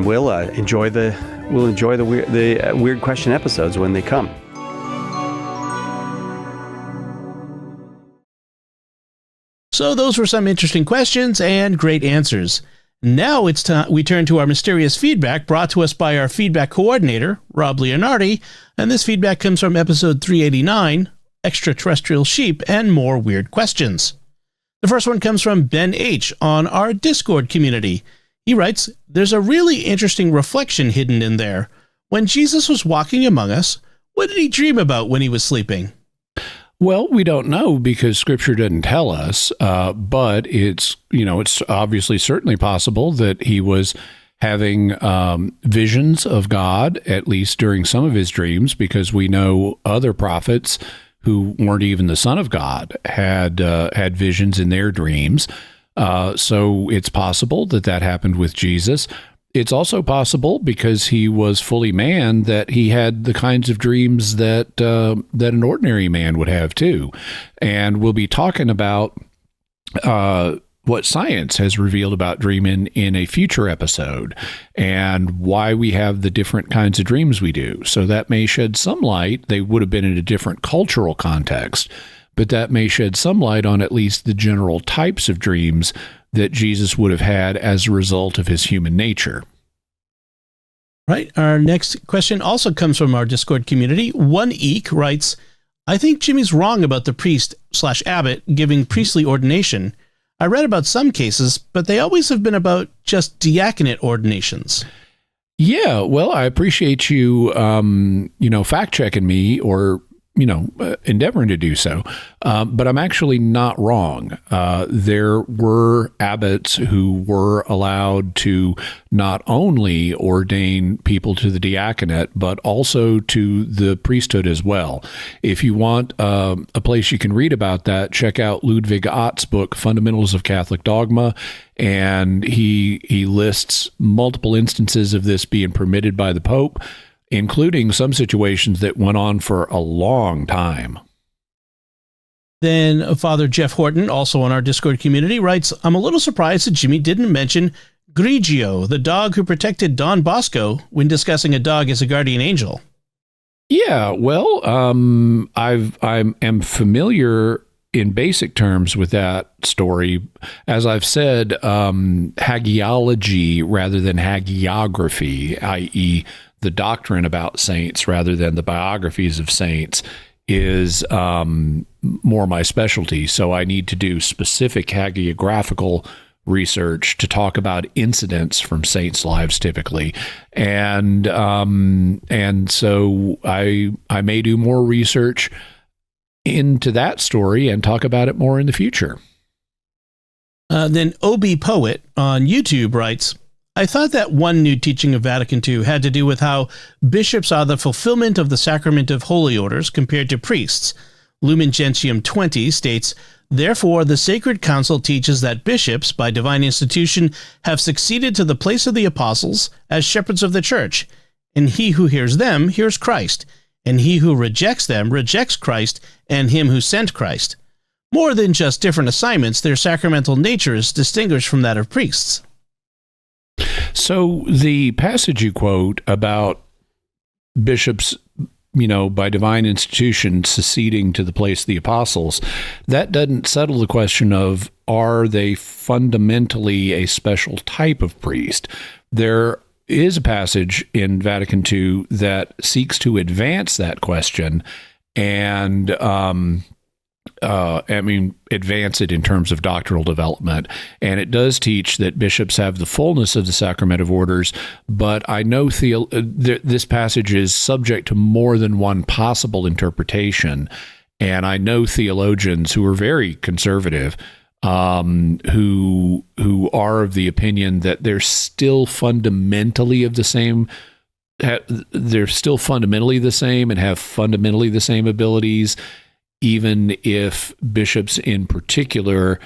we'll enjoy the weird question episodes when they come. So those were some interesting questions and great answers. Now it's time we turn to our mysterious feedback brought to us by our feedback coordinator, Rob Leonardi, and this feedback comes from episode 389, Extraterrestrial Sheep and More Weird Questions. The first one comes from Ben H. on our Discord community. He writes, there's a really interesting reflection hidden in there. When Jesus was walking among us, what did he dream about when he was sleeping? Well, we don't know because Scripture didn't tell us, but it's obviously certainly possible that he was having visions of God, at least during some of his dreams, because we know other prophets who weren't even the Son of God had visions in their dreams. So it's possible that happened with Jesus. It's also possible, because he was fully man, that he had the kinds of dreams that an ordinary man would have too. And we'll be talking about what science has revealed about dreaming in a future episode, and why we have the different kinds of dreams we do. So that may shed some light. They would have been in a different cultural context, but that may shed some light on at least the general types of dreams that Jesus would have had as a result of his human nature. Right. Our next question also comes from our Discord community. One Eek writes, I think Jimmy's wrong about the priest/abbot giving priestly ordination. I read about some cases, but they always have been about just diaconate ordinations. Yeah, well, I appreciate you, fact checking me or endeavoring to do so. But I'm actually not wrong. There were abbots who were allowed to not only ordain people to the diaconate, but also to the priesthood as well. If you want a place you can read about that, check out Ludwig Ott's book, Fundamentals of Catholic Dogma. And he lists multiple instances of this being permitted by the Pope, including some situations that went on for a long time. Then Father Jeff Horton, also on our Discord community, writes, I'm a little surprised that Jimmy didn't mention Grigio, the dog who protected Don Bosco, when discussing a dog as a guardian angel. Yeah, well, I'm familiar in basic terms with that story. As I've said, hagiology rather than hagiography, i.e., the doctrine about saints rather than the biographies of saints, is more my specialty. So I need to do specific hagiographical research to talk about incidents from saints' lives typically. And so I may do more research into that story and talk about it more in the future. Then OB Poet on YouTube writes, I thought that one new teaching of Vatican II had to do with how bishops are the fulfillment of the sacrament of holy orders compared to priests. Lumen Gentium 20 states, therefore, the Sacred Council teaches that bishops, by divine institution, have succeeded to the place of the apostles as shepherds of the church, and he who hears them hears Christ, and he who rejects them rejects Christ and him who sent Christ. More than just different assignments, their sacramental nature is distinguished from that of priests. So the passage you quote about bishops, by divine institution seceding to the place of the apostles, that doesn't settle the question of, are they fundamentally a special type of priest? There is a passage in Vatican II that seeks to advance that question and advance it in terms of doctrinal development. And it does teach that bishops have the fullness of the sacrament of orders, but I know this passage is subject to more than one possible interpretation. And I know theologians who are very conservative, who are of the opinion that they're still fundamentally the same and have fundamentally the same abilities, even if bishops in particular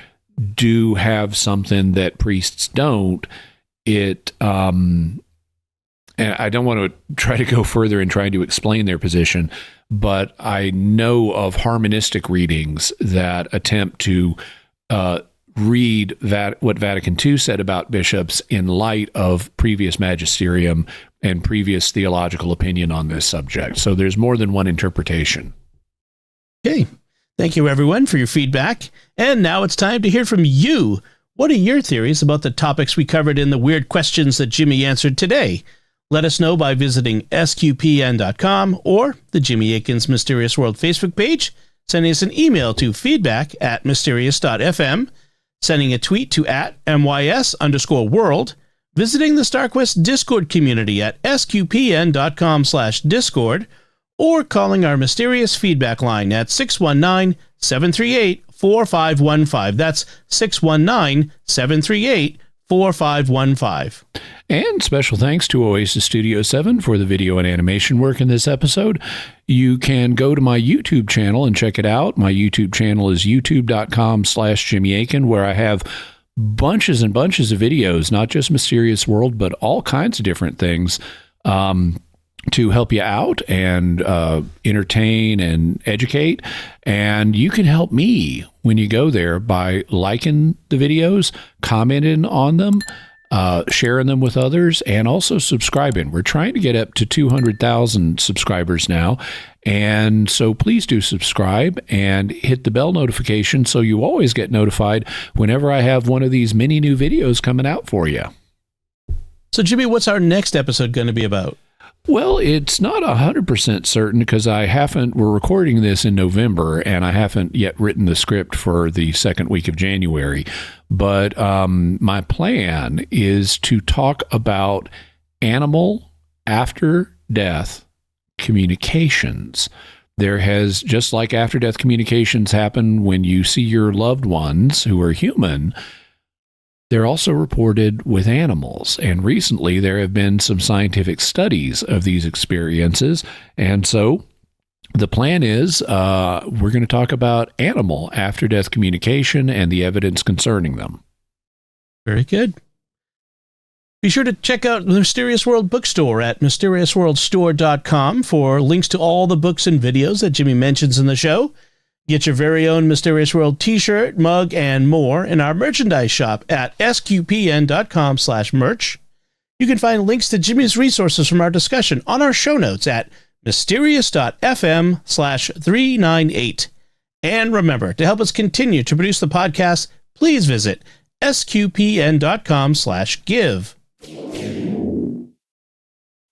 do have something that priests don't. And I don't want to try to go further in trying to explain their position, but I know of harmonistic readings that attempt to read what Vatican II said about bishops in light of previous magisterium and previous theological opinion on this subject. So there's more than one interpretation. Okay. Thank you, everyone, for your feedback. And now it's time to hear from you. What are your theories about the topics we covered in the weird questions that Jimmy answered today? Let us know by visiting sqpn.com or the Jimmy Akin's Mysterious World Facebook page, sending us an email to feedback@mysterious.fm, sending a tweet to @MYS_world, visiting the StarQuest Discord community at sqpn.com/discord, or calling our mysterious feedback line at 619-738-4515. That's 619-738-4515. And special thanks to Oasis Studio 7 for the video and animation work in this episode. You can go to my YouTube channel and check it out. My YouTube channel is youtube.com/Jimmy Akin, where I have bunches and bunches of videos, not just Mysterious World, but all kinds of different things to help you out and entertain and educate. And you can help me when you go there by liking the videos, commenting on them, sharing them with others, and also subscribing. We're trying to get up to 200,000 subscribers now. And so please do subscribe and hit the bell notification so you always get notified whenever I have one of these mini new videos coming out for you. So, Jimmy, what's our next episode going to be about? Well, it's not 100% certain because we're recording this in November and I haven't yet written the script for the second week of January. But my plan is to talk about animal after death communications. There has, just like after death communications happen when you see your loved ones who are human, they're also reported with animals, and recently there have been some scientific studies of these experiences, and so the plan is we're going to talk about animal after-death communication and the evidence concerning them. Very good. Be sure to check out the Mysterious World bookstore at mysteriousworldstore.com for links to all the books and videos that Jimmy mentions in the show. Get your very own Mysterious World t-shirt, mug, and more in our merchandise shop at sqpn.com/merch. You can find links to Jimmy's resources from our discussion on our show notes at mysterious.fm/398. And remember, to help us continue to produce the podcast, please visit sqpn.com/give.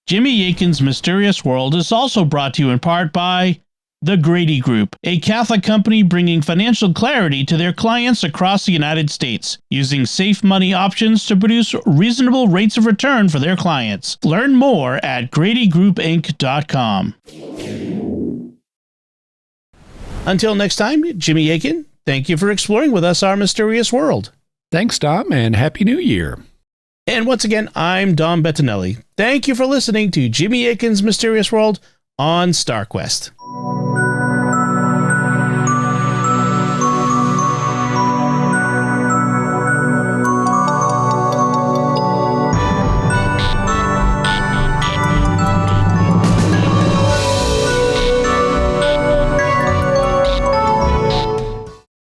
Jimmy Akin's Mysterious World is also brought to you in part by The Grady Group, a Catholic company bringing financial clarity to their clients across the United States, using safe money options to produce reasonable rates of return for their clients. Learn more at GradyGroupInc.com. Until next time, Jimmy Akin, thank you for exploring with us our mysterious world. Thanks, Dom, and Happy New Year. And once again, I'm Dom Bettinelli. Thank you for listening to Jimmy Akin's Mysterious World on StarQuest.